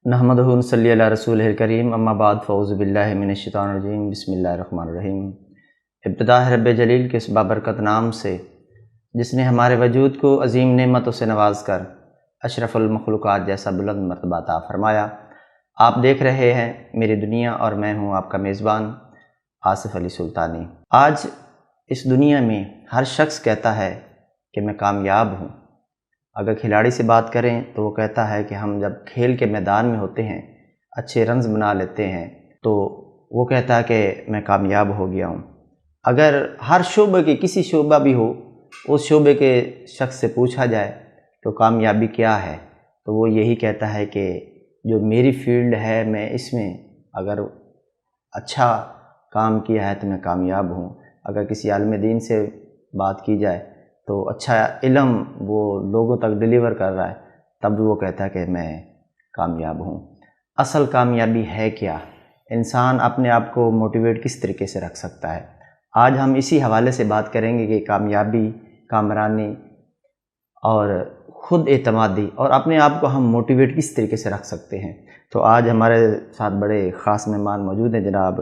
نحمدہ و نصلی علی رسولہ الکریم، اما بعد فاعوذ باللہ من الشیطان الرجیم، بسم اللہ الرحمن الرحیم۔ ابتدا ہے رب جلیل کے اس بابرکت نام سے جس نے ہمارے وجود کو عظیم نعمتوں سے نواز کر اشرف المخلوقات جیسا بلند مرتبہ عطا فرمایا۔ آپ دیکھ رہے ہیں میری دنیا اور میں ہوں آپ کا میزبان آصف علی سلطانی۔ آج اس دنیا میں ہر شخص کہتا ہے کہ میں کامیاب ہوں۔ اگر کھلاڑی سے بات کریں تو وہ کہتا ہے کہ ہم جب کھیل کے میدان میں ہوتے ہیں، اچھے رنز بنا لیتے ہیں، تو وہ کہتا ہے کہ میں کامیاب ہو گیا ہوں۔ اگر ہر شعبے کی کسی شعبہ بھی ہو، اس شعبے کے شخص سے پوچھا جائے تو کامیابی کیا ہے، تو وہ یہی کہتا ہے کہ جو میری فیلڈ ہے میں اس میں اگر اچھا کام کیا ہے تو میں کامیاب ہوں۔ اگر کسی عالم دین سے بات کی جائے تو اچھا علم وہ لوگوں تک ڈیلیور کر رہا ہے، تب وہ کہتا ہے کہ میں کامیاب ہوں۔ اصل کامیابی ہے کیا؟ انسان اپنے آپ کو موٹیویٹ کس طریقے سے رکھ سکتا ہے؟ آج ہم اسی حوالے سے بات کریں گے کہ کامیابی، کامرانی اور خود اعتمادی اور اپنے آپ کو ہم موٹیویٹ کس طریقے سے رکھ سکتے ہیں۔ تو آج ہمارے ساتھ بڑے خاص مہمان موجود ہیں، جناب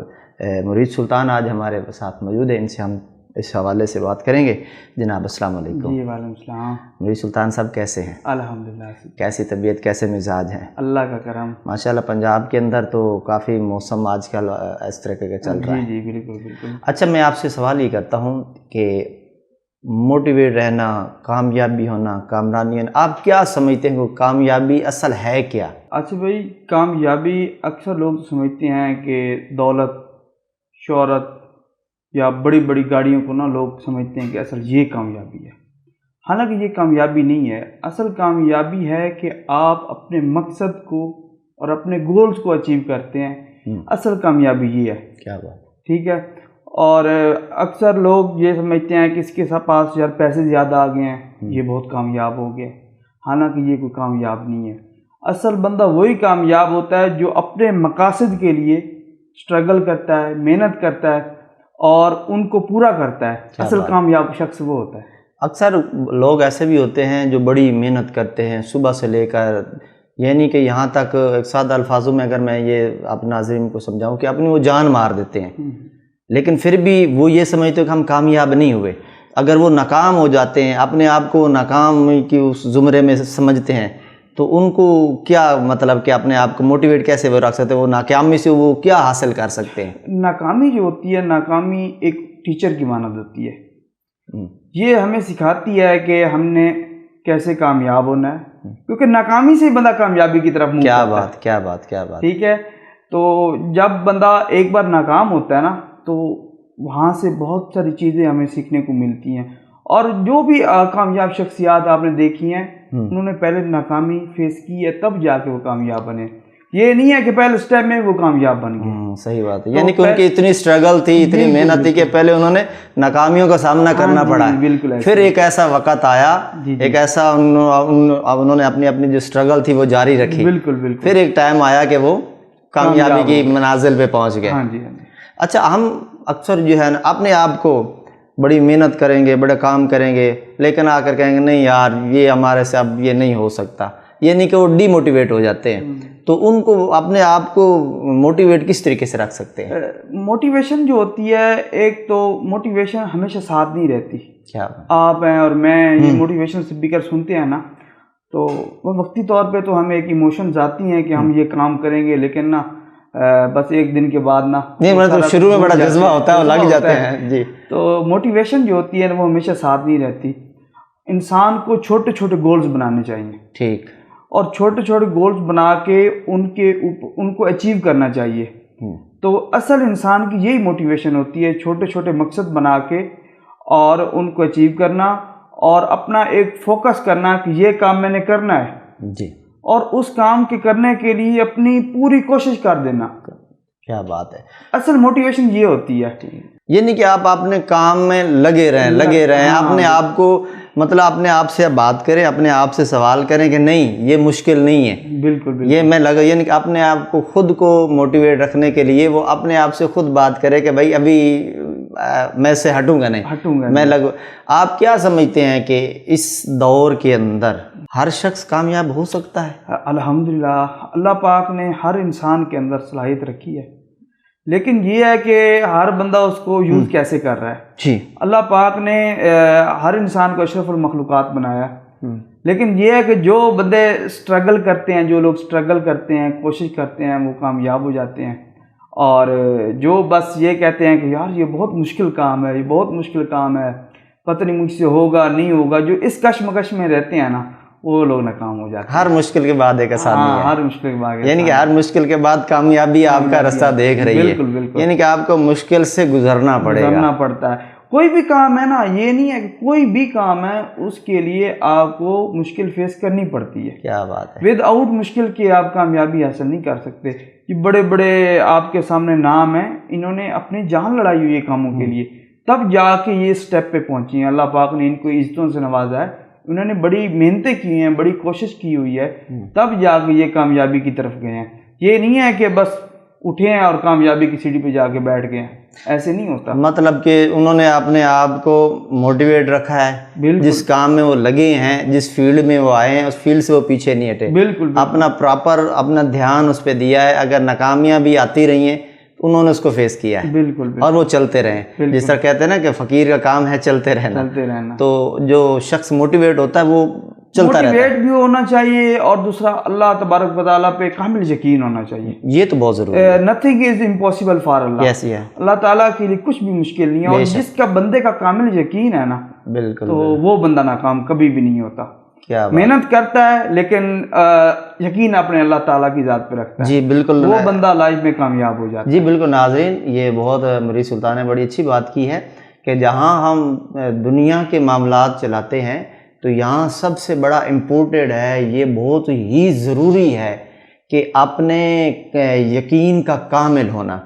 مرید سلطان آج ہمارے ساتھ موجود ہیں، ان سے ہم اس حوالے سے بات کریں گے۔ جناب السلام علیکم۔ جی وعلیکم السلام۔ مرید سلطان صاحب کیسے ہیں؟ الحمدللہ۔ کیسی طبیعت، کیسے مزاج ہیں؟ اللہ کا کرم۔ ماشاءاللہ پنجاب کے اندر تو کافی موسم آج کل اس طرح کا چل رہا ہے۔ جی بالکل بالکل۔ اچھا، میں آپ سے سوال یہ کرتا ہوں کہ موٹیویٹ رہنا، کامیابی ہونا، کامرانی ہونا، آپ کیا سمجھتے ہیں کہ کامیابی اصل ہے کیا؟ اچھا بھائی، کامیابی اکثر لوگ سمجھتے ہیں کہ دولت، شہرت یا بڑی بڑی گاڑیوں کو لوگ سمجھتے ہیں کہ اصل یہ کامیابی ہے۔ حالانکہ یہ کامیابی نہیں ہے۔ اصل کامیابی ہے کہ آپ اپنے مقصد کو اور اپنے گولز کو اچیو کرتے ہیں، اصل کامیابی یہ ہے۔ کیا بات، ٹھیک ہے۔ اور اکثر لوگ یہ سمجھتے ہیں کہ اس کے پاس یار پیسے زیادہ آ گئے ہیں، یہ بہت کامیاب ہو گیا۔ حالانکہ یہ کوئی کامیاب نہیں ہے۔ اصل بندہ وہی کامیاب ہوتا ہے جو اپنے مقاصد کے لیے سٹرگل کرتا ہے، محنت کرتا ہے اور ان کو پورا کرتا ہے۔ اصل کامیاب شخص وہ ہوتا ہے۔ اکثر لوگ ایسے بھی ہوتے ہیں جو بڑی محنت کرتے ہیں صبح سے لے کر، یعنی کہ یہاں تک ایک سادہ الفاظوں میں اگر میں یہ اپنے ناظرین کو سمجھاؤں کہ اپنی وہ جان مار دیتے ہیں، لیکن پھر بھی وہ یہ سمجھتے ہیں کہ ہم کامیاب نہیں ہوئے۔ اگر وہ ناکام ہو جاتے ہیں، اپنے آپ کو ناکام کی اس زمرے میں سمجھتے ہیں، تو ان کو کیا مطلب کہ اپنے آپ کو موٹیویٹ کیسے وہ رکھ سکتے ہیں؟ وہ ناکامی سے وہ کیا حاصل کر سکتے ہیں؟ ناکامی جو ہوتی ہے، ناکامی ایک ٹیچر کی مانند ہوتی ہے۔ یہ ہمیں سکھاتی ہے کہ ہم نے کیسے کامیاب ہونا ہے، کیونکہ ناکامی سے بندہ کامیابی کی طرف منہ کرتا ہے۔ کیا بات۔ ٹھیک ہے۔ تو جب بندہ ایک بار ناکام ہوتا ہے نا، تو وہاں سے بہت ساری چیزیں ہمیں سیکھنے کو ملتی ہیں۔ اور جو بھی کامیاب شخصیات آپ نے دیکھی ہیں، انہوں نے پہلے ناکامی فیس کی ہے، تب جا کے وہ کامیاب بنے۔ یہ نہیں ہے کہ پہلے سٹیپ میں وہ کامیاب بن گئے۔ صحیح بات ہے، یعنی کہ ان کی اتنی سٹرگل تھی، اتنی محنت تھی کہ پہلے انہوں نے ناکامیوں کا سامنا کرنا پڑا، پھر ایک ایسا وقت آیا، ایک ایسا انہوں نے اپنی جو سٹرگل تھی وہ جاری رکھی، پھر ایک ٹائم آیا کہ وہ کامیابی کی منازل پہ پہنچ گئے۔ اچھا، ہم اکثر جو ہے نا اپنے آپ کو بڑی محنت کریں گے، بڑے کام کریں گے، لیکن آ کر کہیں گے نہیں یار یہ ہمارے سے اب یہ نہیں ہو سکتا، یہ نہیں کہ وہ ڈی موٹیویٹ ہو جاتے ہیں۔ تو ان کو اپنے آپ کو موٹیویٹ کس طریقے سے رکھ سکتے ہیں؟ موٹیویشن جو ہوتی ہے، ایک تو موٹیویشن ہمیشہ ساتھ نہیں رہتی۔ کیا آپ ہیں اور میں یہ موٹیویشن اسپیکر سنتے ہیں نا، تو وہ وقتی طور پہ تو ہمیں ایک ایموشنز آتی ہیں کہ ہم یہ کام کریں گے، لیکن نا بس ایک دن کے بعد نا شروع میں بڑا جذبہ ہوتا ہے، لگ جاتے ہیں۔ جی، تو موٹیویشن جو ہوتی ہے وہ ہمیشہ ساتھ نہیں رہتی۔ انسان کو چھوٹے چھوٹے گولز بنانے چاہیے، ٹھیک، اور چھوٹے چھوٹے گولز بنا کے ان کو اچیو کرنا چاہیے۔ تو اصل انسان کی یہی موٹیویشن ہوتی ہے، چھوٹے چھوٹے مقصد بنا کے اور ان کو اچیو کرنا، اور اپنا ایک فوکس کرنا کہ یہ کام میں نے کرنا ہے، جی، اور اس کام کے کرنے کے لیے اپنی پوری کوشش کر دینا۔ کیا بات ہے، اصل موٹیویشن یہ ہوتی ہے۔ یہ نہیں کہ آپ اپنے کام میں لگے رہیں، اپنے آپ کو مطلب اپنے آپ سے بات کریں، اپنے آپ سے سوال کریں کہ نہیں یہ مشکل نہیں ہے، بالکل یہ میں لگا، یعنی کہ اپنے آپ کو خود کو موٹیویٹ رکھنے کے لیے وہ اپنے آپ سے خود بات کرے کہ بھائی ابھی میں سے ہٹوں گا میں آپ کیا سمجھتے ہیں کہ اس دور کے اندر ہر شخص کامیاب ہو سکتا ہے؟ الحمدللہ اللہ پاک نے ہر انسان کے اندر صلاحیت رکھی ہے، لیکن یہ ہے کہ ہر بندہ اس کو یوز کیسے کر رہا ہے۔ جی، اللہ پاک نے ہر انسان کو اشرف المخلوقات بنایا، لیکن یہ ہے کہ جو بندے سٹرگل کرتے ہیں، جو لوگ سٹرگل کرتے ہیں، کوشش کرتے ہیں، وہ کامیاب ہو جاتے ہیں، اور جو بس یہ کہتے ہیں کہ یار یہ بہت مشکل کام ہے، یہ بہت مشکل کام ہے، پتہ نہیں مجھ سے ہوگا نہیں ہوگا، جو اس کشمکش میں رہتے ہیں نا وہ لوگ ناکام ہو جاتے ہیں۔ ہر مشکل کے بعد ایک آسانی ہے، ہر مشکل کے بعد، یعنی کہ ہر مشکل کے بعد کامیابی آپ کا راستہ دیکھ رہی ہے۔ بالکل بالکل، یعنی کہ آپ کو مشکل سے گزرنا پڑتا ہے۔ کوئی بھی کام ہے نا، یہ نہیں ہے کہ کوئی بھی کام ہے اس کے لیے آپ کو مشکل فیس کرنی پڑتی ہے۔ کیا بات ہے، ود آؤٹ مشکل کے آپ کامیابی حاصل نہیں کر سکتے۔ یہ بڑے بڑے آپ کے سامنے نام ہیں، انہوں نے اپنی جان لڑائی ہوئی ہے کاموں کے لیے، تب جا کے یہ سٹیپ پہ پہنچی ہیں۔ اللہ پاک نے ان کو عزتوں سے نوازا ہے، انہوں نے بڑی محنتیں کی ہیں، بڑی کوشش کی ہوئی ہے، تب جا کے یہ کامیابی کی طرف گئے ہیں۔ یہ نہیں ہے کہ بس اٹھے ہیں اور کامیابی کی سیڑھی پہ جا کے بیٹھ گئے ہیں، ایسے نہیں ہوتا۔ مطلب کہ انہوں نے اپنے آپ کو موٹیویٹ رکھا ہے، جس کام میں وہ لگے ہیں، جس فیلڈ میں وہ آئے ہیں، اس فیلڈ سے وہ پیچھے نہیں ہٹے، بالکل اپنا پراپر اپنا دھیان اس پہ دیا ہے۔ اگر ناکامیاں بھی آتی رہی ہیں تو انہوں نے اس کو فیس کیا ہے، بالکل، اور وہ چلتے رہے۔ جس طرح کہتے ہیں نا کہ فقیر کا کام ہے چلتے رہنا، تو جو شخص موٹیویٹ ہوتا ہے وہ چلتا رہتا ہے۔ موٹیویٹ بھی ہونا چاہیے، اور دوسرا اللہ تبارک و تعالیٰ پہ کامل یقین ہونا چاہیے۔ یہ تو بہت ضروری ہے۔ نتھنگ از امپاسبل فار اللہ، ایسی ہے، اللہ تعالیٰ کے لیے کچھ بھی مشکل نہیں ہے، اور جس کا بندے کا کامل یقین ہے نا، بالکل، تو وہ بندہ ناکام کبھی بھی نہیں ہوتا۔ کیا محنت کرتا ہے لیکن یقین اپنے اللہ تعالیٰ کی ذات پہ رکھتا ہے، جی بالکل، وہ بندہ لائف میں کامیاب ہو جاتا ہے۔ جی بالکل ناظرین، یہ بہت مرید سلطان نے بڑی اچھی بات کی ہے کہ جہاں ہم دنیا کے معاملات چلاتے ہیں تو یہاں سب سے بڑا امپورٹڈ ہے، یہ بہت ہی ضروری ہے کہ اپنے یقین کا کامل ہونا،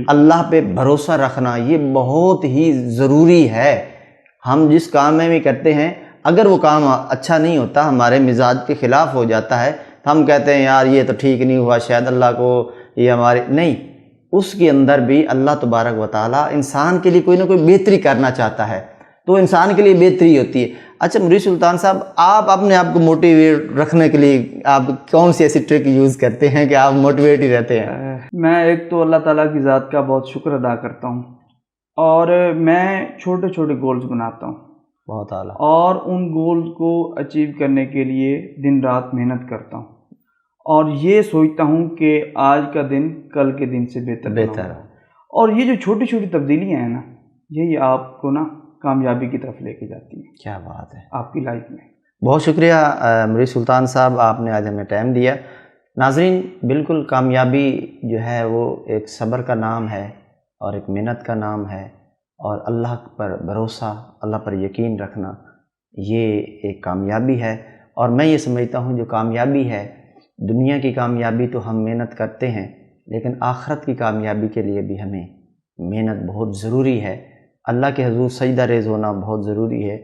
اللہ پہ بھروسہ رکھنا، یہ بہت ہی ضروری ہے۔ ہم جس کام میں بھی کرتے ہیں، اگر وہ کام اچھا نہیں ہوتا، ہمارے مزاج کے خلاف ہو جاتا ہے، تو ہم کہتے ہیں یار یہ تو ٹھیک نہیں ہوا، شاید اللہ کو یہ ہمارے نہیں، اس کے اندر بھی اللہ تبارک و تعالیٰ انسان کے لیے کوئی نہ کوئی بہتری کرنا چاہتا ہے، تو انسان کے لیے بہتری ہوتی ہے۔ اچھا مرید سلطان صاحب، آپ اپنے آپ کو موٹیویٹ رکھنے کے لیے آپ کون سی ایسی ٹرک یوز کرتے ہیں کہ آپ موٹیویٹ ہی رہتے ہیں؟ میں ایک تو اللہ تعالیٰ کی ذات کا بہت شکر ادا کرتا ہوں، اور میں چھوٹے چھوٹے گولز بناتا ہوں، بہت اعلیٰ، اور ان گولز کو اچیو کرنے کے لیے دن رات محنت کرتا ہوں، اور یہ سوچتا ہوں کہ آج کا دن کل کے دن سے بہتر ہے، اور یہ جو چھوٹی چھوٹی تبدیلیاں ہیں نا، یہی آپ کو نا کامیابی کی طرف لے کے جاتی ہیں۔ کیا بات ہے آپ کی لائف میں۔ بہت شکریہ مرید سلطان صاحب، آپ نے آج ہمیں ٹائم دیا۔ ناظرین، بالکل کامیابی جو ہے وہ ایک صبر کا نام ہے، اور ایک محنت کا نام ہے، اور اللہ پر بھروسہ، اللہ پر یقین رکھنا، یہ ایک کامیابی ہے۔ اور میں یہ سمجھتا ہوں جو کامیابی ہے، دنیا کی کامیابی تو ہم محنت کرتے ہیں، لیکن آخرت کی کامیابی کے لیے بھی ہمیں محنت بہت ضروری ہے۔ اللہ کے حضور سجدہ ریز ہونا بہت ضروری ہے،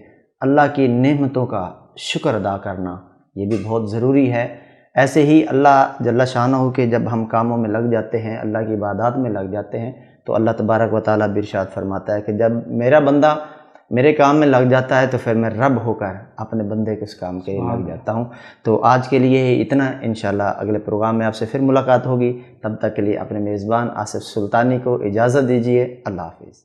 اللہ کی نعمتوں کا شکر ادا کرنا یہ بھی بہت ضروری ہے۔ ایسے ہی اللہ جل شانہ کے جب ہم کاموں میں لگ جاتے ہیں، اللہ کی عبادات میں لگ جاتے ہیں، تو اللہ تبارک و تعالیٰ بھی ارشاد فرماتا ہے کہ جب میرا بندہ میرے کام میں لگ جاتا ہے تو پھر میں رب ہو کر اپنے بندے کے اس کام کے لیے لگ جاتا ہوں۔ تو آج کے لیے اتنا، انشاءاللہ اگلے پروگرام میں آپ سے پھر ملاقات ہوگی، تب تک کے لیے اپنے میزبان آصف سلطانی کو اجازت دیجیے۔ اللہ حافظ۔